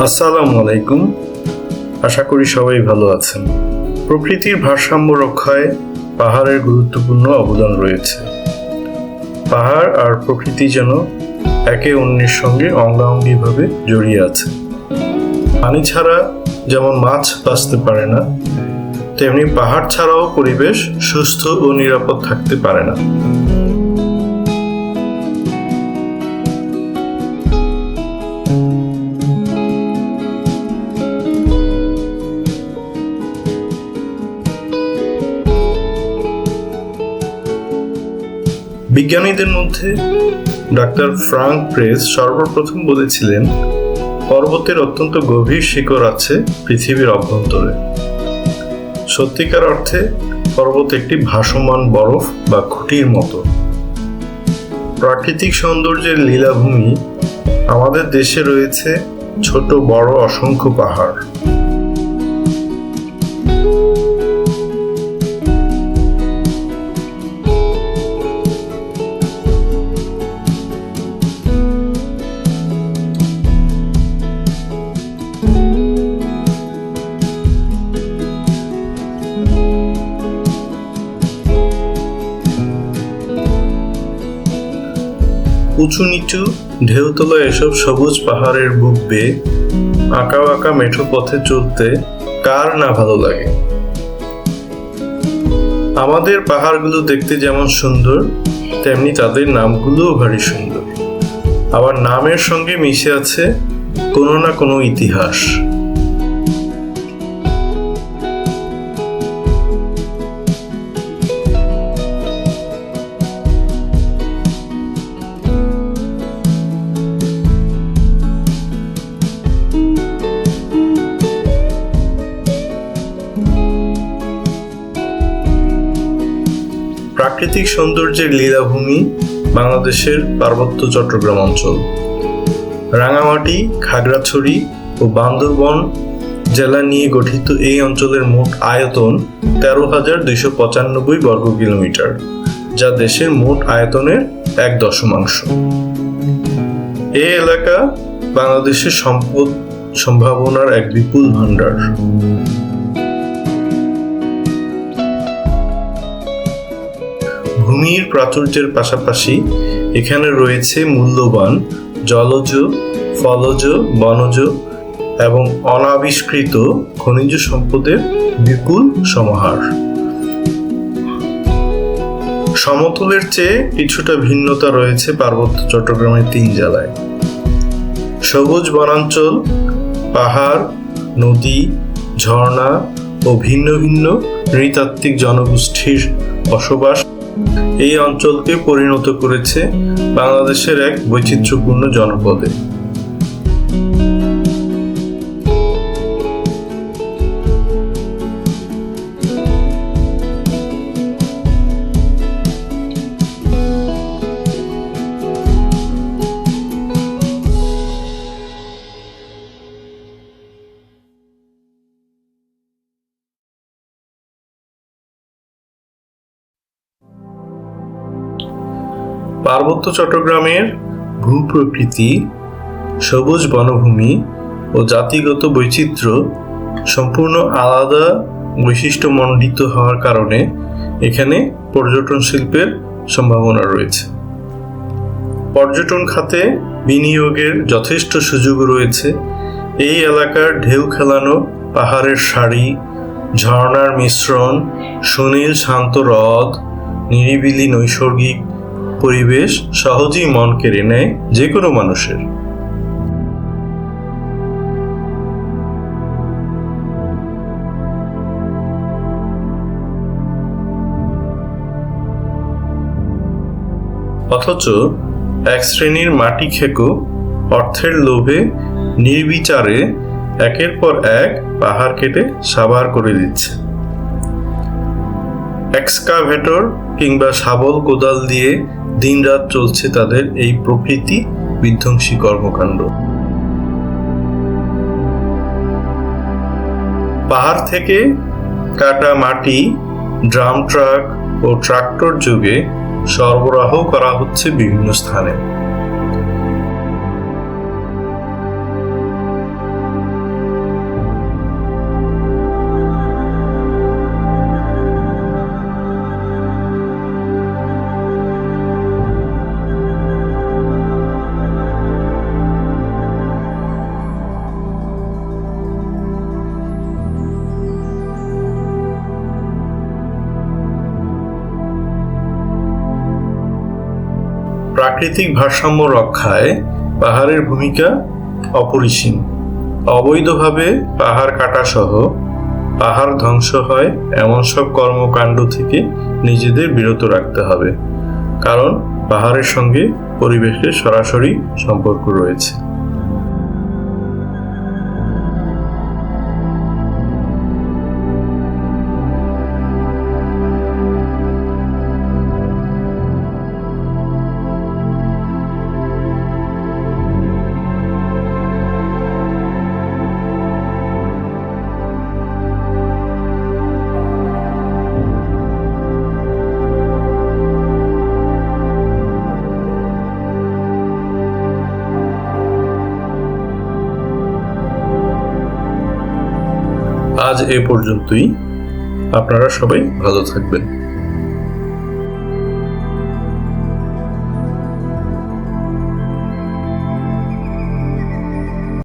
আসসালামু আলাইকুম। আশা করি সবাই ভালো আছেন। প্রকৃতির ভারসাম্য রক্ষায় পাহাড়ের গুরুত্বপূর্ণ অবদান রয়েছে। পাহাড় আর প্রকৃতি যেন একে অন্যের সঙ্গে অঙ্গাঙ্গিভাবে জড়িয়ে আছে। পানি ছাড়া যেমন মাছ বাঁচতে পারে না, তেমনি পাহাড় ছাড়াও পরিবেশ সুস্থ ও নিরাপদ থাকতে পারে না। বিজ্ঞানীদের মধ্যে ডাক্তার ফ্রাঙ্ক প্রেস সর্বপ্রথম বলেছিলেন, পর্বতের অত্যন্ত গভীর শিকড় আছে পৃথিবীর অভ্যন্তরে। সত্যিকার অর্থে পর্বত একটি ভাসমান বরফ বা খুঁটির মতো। প্রাকৃতিক সৌন্দর্যের লীলাভূমি আমাদের দেশে রয়েছে ছোট বড় অসংখ্য পাহাড়। উঁচু নিচু ঢেউতলা এসব সবুজ পাহাড়ের বুক বেয়ে আঁকা বাঁকা মেঠো পথে চলতে কার না ভালো লাগে। আমাদের পাহাড়গুলো দেখতে যেমন সুন্দর, তেমনি তাদের নামগুলোও ভারী সুন্দর। আবার নামের সঙ্গে মিশে আছে কোনো না কোনো ইতিহাস। প্রাকৃতিক সৌন্দর্যের লীলাভূমি বাংলাদেশের পার্বত্য চট্টগ্রাম অঞ্চল। রাঙামাটি, খাগড়াছড়ি ও বান্দরবান জেলা নিয়ে গঠিত এই অঞ্চলের মোট আয়তন 13,295 বর্গ কিলোমিটার, যা দেশের মোট আয়তনের 1/10। এই এলাকা বাংলাদেশের সম্পদ সম্ভাবনার এক বিপুল ভাণ্ডার। ভূমির প্রাচুর্যের পাশাপাশি এখানে রয়েছে মূল্যবান জলজ, ফলজ, বনজ এবং অনাবিষ্কৃত খনিজ সম্পদের বিপুল সমাহার। সমতলের চেয়ে কিছুটা ভিন্নতা রয়েছে পার্বত্য চট্টগ্রামের 3 জেলায়। সবুজ বনাঞ্চল, পাহাড়, নদী, ঝর্ণা ও ভিন্ন ভিন্ন নৃতাত্ত্বিক জনগোষ্ঠীর বসবাস এই অঞ্চলকে পরিণত করেছে বাংলাদেশের এক বৈচিত্র্যপূর্ণ জনপদে। পার্বত্য চট্টগ্রামের ভূপ্রকৃতি, সবুজ বনভূমি ও জাতিগত বৈচিত্র্য সম্পূর্ণ আলাদা বৈশিষ্ট্যমণ্ডিত হওয়ার কারণে এখানে পর্যটন শিল্পের সম্ভাবনা রয়েছে। পর্যটন খাতে বিনিয়োগের যথেষ্ট সুযোগ রয়েছে। এই এলাকার ঢেউ খেলানো পাহাড়ের সারি, ঝর্ণার মিশ্রণ, সুনীল শান্ত হ্রদ, নিরিবিলি নৈসর্গিক পরিবেশ সহজেই মন কেড়ে নেয় যে কোনো মানুষের। অথচ এক শ্রেণীর মাটি খেকো অর্থের লোভে নির্বিচারে একের পর এক পাহাড় কেটে সাবার করে দিচ্ছে। এক্সকাভেটর কিংবা শাবল কোদাল দিয়ে দিনরাত চলছে তাদের এই প্রকৃতি বিধ্বংসী কর্মকাণ্ড। পাহাড় থেকে কাটা মাটি ড্রাম ট্রাক ও ট্রাক্টর যোগে সরবরাহ করা হচ্ছে বিভিন্ন স্থানে। প্রাকৃতিক ভারসাম্য রক্ষায় পাহাড়ের ভূমিকা অপরিসীম। অবৈধভাবে পাহাড় কাটা সহ পাহাড় ধ্বংস হয় এমন সব কর্মকাণ্ড থেকে নিজেদের বিরত রাখতে হবে, কারণ পাহাড়ের সঙ্গে পরিবেশের সরাসরি সম্পর্ক রয়েছে। আজ এ পর্যন্তই। আপনারা সবাই ভালো থাকবেন।